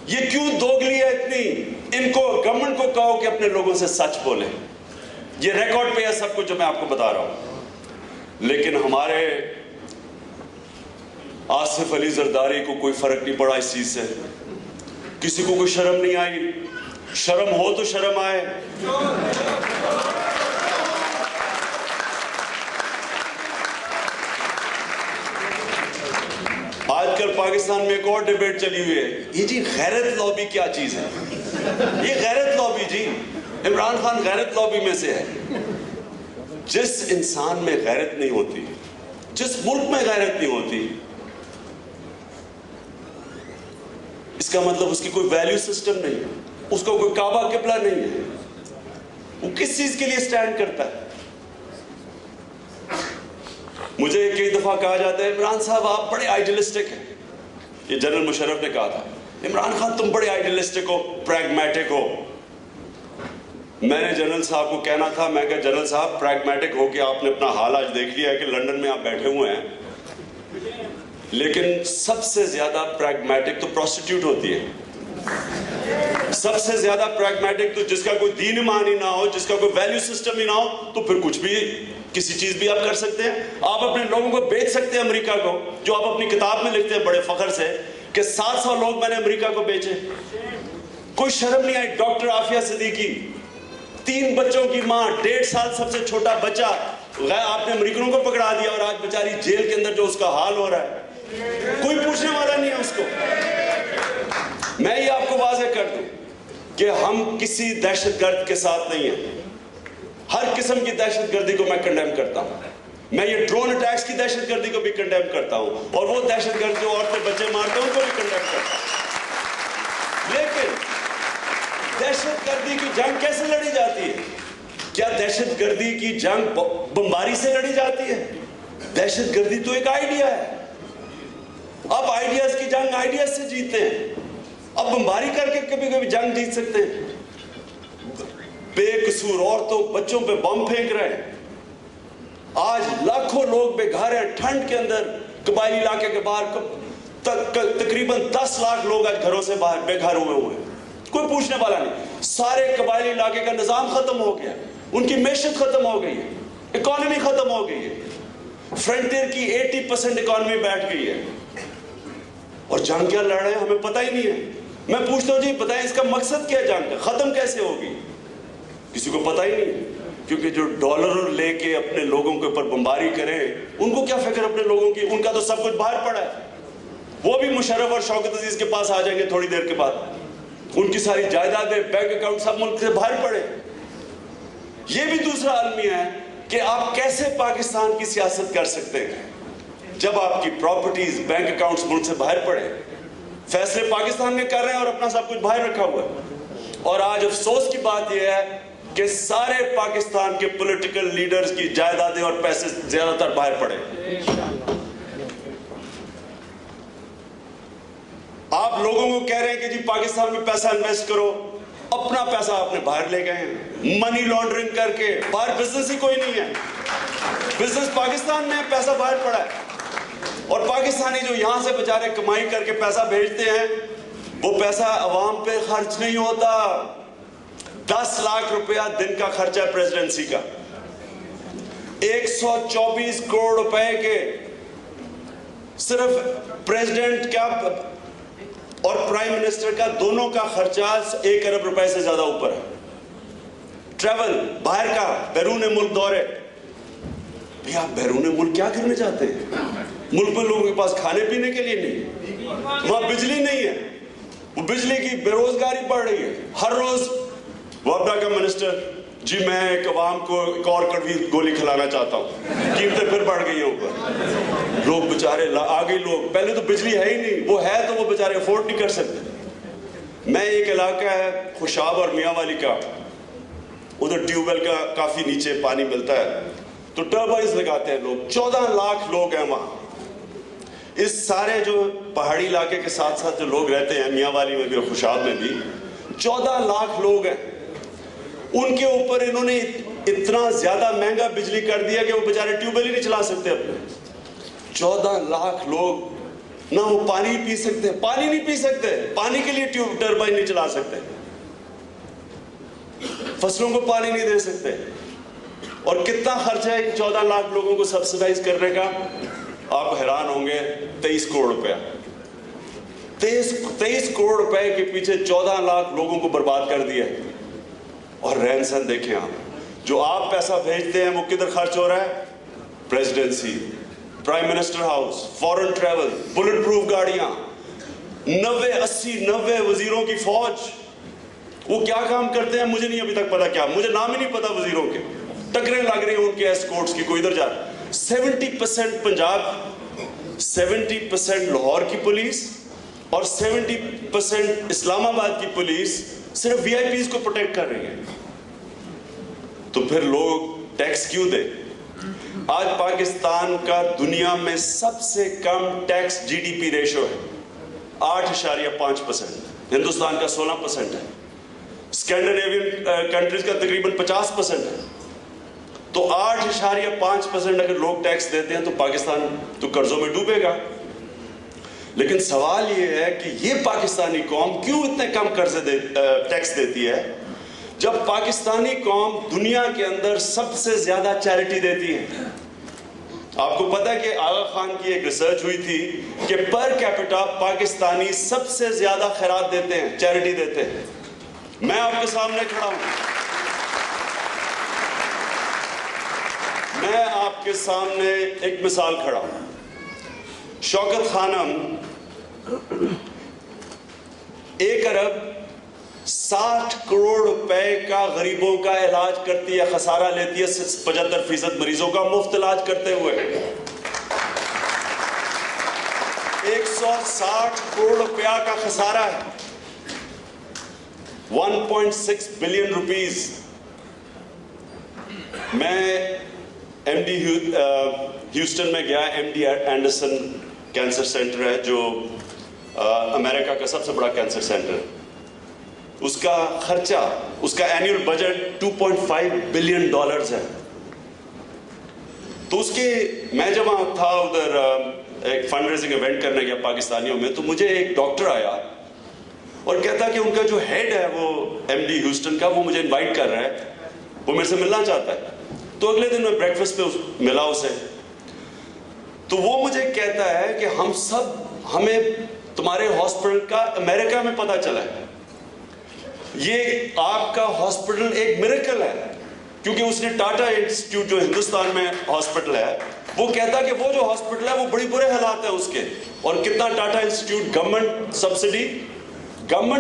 یہ کیوں دوگلی ہے اتنی؟ ان کو گورنمنٹ کو کہو کہ اپنے لوگوں سے سچ بولے. یہ ریکارڈ پہ ہے سب کچھ جو میں آپ کو بتا رہا ہوں. لیکن ہمارے آصف علی زرداری کو کوئی فرق نہیں پڑا اس چیز سے. کسی کو کوئی شرم نہیں آئی. شرم ہو تو شرم آئے. آج کل پاکستان میں ایک اور ڈیبیٹ چلی ہوئی ہے, یہ جی غیرت لابی کیا چیز ہے؟ یہ غیرت لابی جی, عمران خان غیرت لابی میں سے ہے. جس انسان میں غیرت نہیں ہوتی, جس ملک میں غیرت نہیں ہوتی, اس کا مطلب اس کی کوئی ویلیو سسٹم نہیں ہے, اس کو کوئی کعبہ قبلہ نہیں ہے. وہ کس چیز کے لیے سٹینڈ کرتا ہے؟ مجھے کئی دفعہ کہا جاتا ہے عمران صاحب آپ بڑے آئیڈیلسٹک ہیں. یہ جنرل مشرف نے کہا تھا, عمران خان تم بڑے آئیڈیلسٹک ہو, پریگمیٹک ہو. میں نے جنرل صاحب کو کہنا تھا, میں کہا جنرل صاحب پریگمیٹک ہو کے آپ نے اپنا حال آج دیکھ لیا ہے کہ لنڈن میں آپ بیٹھے ہوئے ہیں, لیکن سب سے زیادہ پریگمیٹک تو پروسٹیٹیوٹ ہوتی ہے. سب سے زیادہ پریگمیٹک تو جس کا کوئی دین ایمان ہی نہ ہو, جس کا کوئی ویلیو سسٹم ہی نہ ہو, تو پھر کچھ بھی کسی چیز بھی آپ کر سکتے ہیں. آپ اپنے لوگوں کو بیچ سکتے ہیں امریکہ کو, جو آپ اپنی کتاب میں لکھتے ہیں بڑے فخر سے کہ 700 لوگ میں نے امریکہ کو بیچے. کوئی شرم نہیں آئی. ڈاکٹر عافیہ صدیقی 3 بچوں کی ماں, 1.5 سال سب سے چھوٹا بچہ, آپ نے امریکنوں کو پکڑا دیا اور آج بیچاری جیل کے اندر جو اس کا حال ہو رہا ہے, کوئی پوچھنے والا نہیں ہے اس کو. میں یہ آپ کو واضح کر دوں کہ ہم کسی دہشت گرد کے ساتھ نہیں ہیں. ہر قسم کی دہشت گردی کو میں کنڈیم کرتا ہوں. میں یہ ڈرون اٹیکس کی دہشت گردی کو بھی کنڈیم کرتا ہوں, اور وہ دہشت گرد جو عورتیں بچے مارتے ہیں ان کو بھی کنڈیم کرتا ہوں. لیکن دہشت گردی کی جنگ کیسے لڑی جاتی ہے؟ کیا دہشت گردی کی جنگ بمباری سے لڑی جاتی ہے؟ دہشت گردی تو ایک آئیڈیا ہے. آپ آئیڈیاز کی جنگ آئیڈیاز سے جیتتے ہیں. اب بمباری کر کے کبھی کبھی جنگ جیت سکتے ہیں. بے قصور عورتوں بچوں پہ بم پھینک رہے ہیں. آج لاکھوں لوگ بے گھر ہیں ٹھنڈ کے اندر. قبائلی علاقے کے باہر تقریباً 10 لاکھ لوگ آج گھروں سے باہر بے گھر ہوئے ہوئے ہیں. کوئی پوچھنے والا نہیں. سارے قبائلی علاقے کا نظام ختم ہو گیا, ان کی معیشت ختم ہو گئی ہے, اکانومی ختم ہو گئی ہے. فرنٹیئر کی 80% اکانومی بیٹھ گئی ہے. اور جنگ کیا لڑ رہے ہیں ہمیں پتہ ہی نہیں ہے. میں پوچھتا ہوں جی بتائیں اس کا مقصد کیا ہے جنگ کا, ختم کیسے ہوگی؟ کسی کو پتہ ہی نہیں. کیونکہ جو ڈالر لے کے اپنے لوگوں کے اوپر بمباری کریں, ان کو کیا فکر اپنے لوگوں کی؟ ان کا تو سب کچھ باہر پڑا ہے. وہ بھی مشرف اور شوکت عزیز کے پاس آ جائیں گے تھوڑی دیر کے بعد. ان کی ساری جائیدادیں, بینک اکاؤنٹ سب ملک سے باہر پڑے. یہ بھی دوسرا المیہ ہے کہ آپ کیسے پاکستان کی سیاست کر سکتے ہیں جب آپ کی پراپرٹیز, بینک اکاؤنٹس ملک سے باہر پڑے. فیصلے پاکستان میں کر رہے ہیں اور اپنا سب کچھ باہر رکھا ہوا ہے. اور آج افسوس کی بات یہ ہے کہ سارے پاکستان کے پولیٹیکل لیڈرز کی جائیدادیں اور پیسے زیادہ تر باہر پڑے. آپ لوگوں کو کہہ رہے ہیں کہ جی پاکستان میں پیسہ انویسٹ کرو, اپنا پیسہ آپ نے باہر لے گئے ہیں منی لانڈرنگ کر کے. باہر بزنس ہی کوئی نہیں ہے. بزنس پاکستان میں ہے, پیسہ باہر پڑا ہے. اور پاکستانی جو یہاں سے بیچارے کمائی کر کے پیسہ بھیجتے ہیں, وہ پیسہ عوام پہ خرچ نہیں ہوتا. 10 لاکھ روپیہ دن کا خرچہ ہے پریزیڈنسی کا. 124 کروڑ روپے کے صرف پریزیڈنٹ کا اور پرائم منسٹر کا دونوں کا خرچہ 1 ارب روپے سے زیادہ اوپر ہے. ٹریول باہر کا, بیرون ملک دورے. بھئی آپ بیرون ملک کیا کرنے جاتے ہیں؟ ملک میں لوگوں کے پاس کھانے پینے کے لیے نہیں, وہاں بجلی نہیں ہے, وہ بجلی کی بے روزگاری بڑھ رہی ہے. ہر روز وابڈا کا منسٹر, جی میں ایک عوام کو ایک اور کڑوی گولی کھلانا چاہتا ہوں, قیمتیں پھر بڑھ گئی ہیں اوپر. لوگ بیچارے آگے لوگ, پہلے تو بجلی ہے ہی نہیں, وہ ہے تو وہ بیچارے افورڈ نہیں کر سکتے. میں ایک علاقہ ہے خوشاب اور میاں والی کا, ادھر ٹیوب ویل کا کافی نیچے پانی ملتا ہے, تو ٹربائنز لگاتے ہیں لوگ. 14 لاکھ لوگ ہیں وہاں. اس سارے جو پہاڑی علاقے کے ساتھ ساتھ جو لوگ رہتے ہیں, میاں والی میں بھی اور خوشاب میں بھی 14 لاکھ لوگ ہیں. ان کے اوپر انہوں نے اتنا زیادہ مہنگا بجلی کر دیا کہ وہ بیچارے ٹیوب ویل ہی نہیں چلا سکتے اپنے. 14 لاکھ لوگ نہ وہ پانی پی سکتے، پانی نہیں پی سکتے، پانی کے لیے ٹیوب ٹربائن نہیں چلا سکتے، فصلوں کو پانی نہیں دے سکتے. اور کتنا خرچہ ہے 14 لاکھ لوگوں کو سبسیڈائز کرنے کا؟ آپ حیران ہوں گے، 23 کروڑ روپیہ. 23 کروڑ روپے کے پیچھے 14 لاکھ لوگوں کو برباد کر دیا. اور رہن سہن دیکھیں آپ، جو آپ پیسہ بھیجتے ہیں وہ کدھر خرچ ہو رہا ہے؟ پریزیڈنسی، پرائم منسٹر ہاؤس، فورن ٹریول، بلٹ پروف گاڑیاں، 90 وزیروں کی فوج. وہ کیا کام کرتے ہیں مجھے نہیں ابھی تک پتا، کیا مجھے نام ہی نہیں پتا وزیروں کے. ٹکریں لگ رہی ہیں ان کے ایسکورٹس کی، کوئی ادھر جا رہا. 70% پنجاب، 70% لاہور کی پولیس اور 70% اسلام آباد کی پولیس صرف وی آئی پیز کو پروٹیکٹ کر رہی ہے. تو پھر لوگ ٹیکس کیوں دے؟ آج پاکستان کا دنیا میں سب سے کم ٹیکس جی ڈی پی ریشو ہے، 8.5%. ہندوستان کا 16% ہے، اسکینڈینیوین کنٹریز کا تقریباً 50% ہے. تو 8.5% اگر لوگ ٹیکس دیتے ہیں تو پاکستان تو قرضوں میں ڈوبے گا. لیکن سوال یہ ہے کہ یہ پاکستانی قوم کیوں اتنے کم قرضے ٹیکس دیتی ہے، جب پاکستانی قوم دنیا کے اندر سب سے زیادہ چیریٹی دیتی ہے. آپ کو پتا ہے کہ آغا خان کی ایک ریسرچ ہوئی تھی کہ پر کیپٹا پاکستانی سب سے زیادہ خیرات دیتے ہیں، چیریٹی دیتے ہیں. میں آپ کے سامنے کھڑا ہوں، میں آپ کے سامنے ایک مثال کھڑا ہوں. شوکت خانم 1 ارب 60 کروڑ روپے کا غریبوں کا علاج کرتی ہے، خسارہ لیتی ہے 75% مریضوں کا مفت علاج کرتے ہوئے. 160 کروڑ روپیہ کا خسارہ ہے، 1.6 بلین روپیز. میں ایم ڈی ہیوسٹن میں گیا. M D Anderson cancer center ہے جو امریکہ کا سب سے بڑا کینسر سینٹر ہے. اس کا خرچہ، اس کا اینیول بجٹ $2.5 بلین ہے. تو اس کے میں جب وہاں تھا ادھر ایک فنڈ ریزنگ ایونٹ کرنے گیا پاکستانیوں میں، تو مجھے ایک ڈاکٹر آیا اور کہتا کہ ان کا جو ہیڈ ہے وہ ایم ڈی ہیوسٹن کا، وہ مجھے انوائٹ کر رہا ہے، وہ میرے سے ملنا چاہتا ہے. تو اگلے دن میں بریک فاسٹ پہ ملا اسے. تو وہ مجھے کہتا ہے کہ ہمیں تمہارے ہاسپٹل کا امریکہ میں پتہ چلا ہے. یہ آپ کا ہاسپٹل ایک میریکل ہے، کیونکہ اس نے ٹاٹا انسٹیٹیوٹ جو ہندوستان میں ہاسپٹل ہے، وہ کہتا کہ وہ جو ہاسپٹل ہے وہ بڑی برے حالات ہیں اس کے. اور کتنا ٹاٹا انسٹیٹیوٹ گورنمنٹ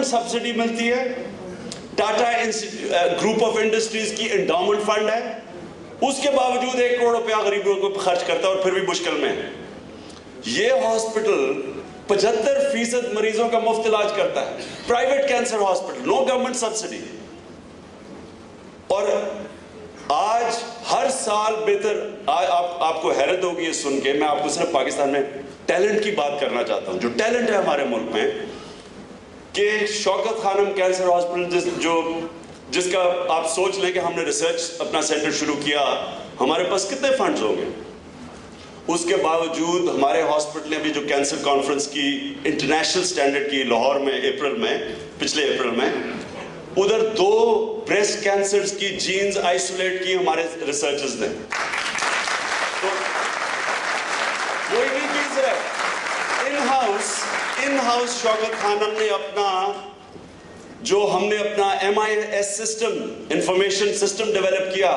سبسڈی ملتی ہے. ٹاٹا گروپ آف انڈسٹریز کی انڈاؤمنٹ فنڈ ہے، اس کے باوجود 1 کروڑ روپیہ غریبوں کو خرچ کرتا ہے اور پھر بھی مشکل میں ہے. یہ ہاسپٹل 75% مریضوں کا مفت علاج کرتا ہے، پرائیویٹ کینسر ہاسپٹل، نو گورنمنٹ سبسڈی. اور آج ہر سال بہتر، آپ کو حیرت ہوگی یہ سن کے، میں آپ کو صرف پاکستان میں ٹیلنٹ کی بات کرنا چاہتا ہوں. جو ٹیلنٹ ہے ہمارے ملک میں، کہ شوکت خانم کینسر ہاسپٹل جس کا آپ سوچ لیں کہ ہم نے ریسرچ اپنا سینٹر شروع کیا، ہمارے پاس کتنے فنڈز ہوں گے. اس کے باوجود ہمارے ہاسپٹل نے بھی جو کینسر کانفرنس کی انٹرنیشنل سٹینڈرڈ کی لاہور میں پچھلے اپریل میں، ادھر 2 بریسٹ کینسرز کی جینز آئسولیٹ کی ہمارے ریسرچرز نے. تو وہی نہیں چیز ہے، ان ہاؤس شوکت خانم نے ہم نے اپنا MIS system, information system develop کیا.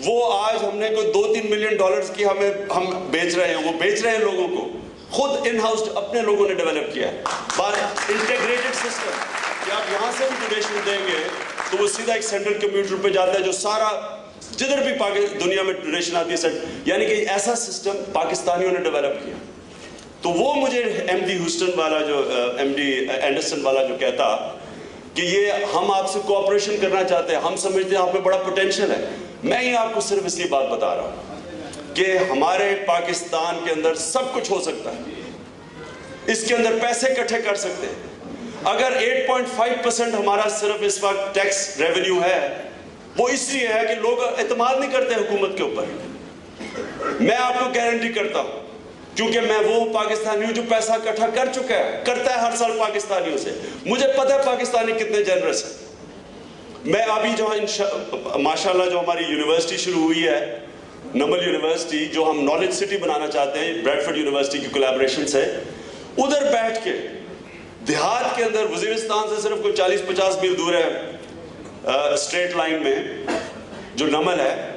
وہ آج ہم نے کوئی $2-3 ملین کی ہم بیچ رہے ہیں، وہ بیچ رہے ہیں لوگوں کو. خود ان ہاؤس اپنے لوگوں نے ڈیولپ کیا ہے. انٹیگریٹڈ سسٹم کہ آپ یہاں سے بھی ڈونیشن دیں گے تو وہ سیدھا ایک سینٹرل کمپیوٹر پہ جاتا ہے جو سارا جدھر بھی دنیا میں ڈونیشن آتی ہے یعنی کہ ایسا سسٹم پاکستانیوں نے ڈیولپ کیا. تو وہ مجھے ایم ڈی ہیوسٹن والا ایم ڈی اینڈرسن والا جو کہتا کہ یہ ہم آپ سے کوآپریشن کرنا چاہتے ہیں، ہم سمجھتے ہیں آپ میں بڑا پوٹینشیل ہے. میں ہی آپ کو صرف اس لیے بات بتا رہا ہوں کہ ہمارے پاکستان کے اندر سب کچھ ہو سکتا ہے. اس کے اندر پیسے اکٹھے کر سکتے ہیں. اگر 8.5% ہمارا صرف اس وقت ٹیکس ریونیو ہے، وہ اس لیے ہے کہ لوگ اعتماد نہیں کرتے حکومت کے اوپر. میں آپ کو گارنٹی کرتا ہوں کیونکہ میں وہ پاکستانی ہوں جو پیسہ اکٹھا کر چکا ہے، کرتا ہے ہر سال پاکستانیوں سے. مجھے پتہ ہے پاکستانی کتنے جنرس ہیں. میں ابھی جو ماشاءاللہ جو ہماری یونیورسٹی شروع ہوئی ہے، نمل یونیورسٹی، جو ہم نالج سٹی بنانا چاہتے ہیں بریڈفورڈ یونیورسٹی کی کولیبریشن سے، ادھر بیٹھ کے دیہات کے اندر، وزیرستان سے صرف کوئی 40-50 میل دور ہے اسٹریٹ لائن میں جو نمل ہے،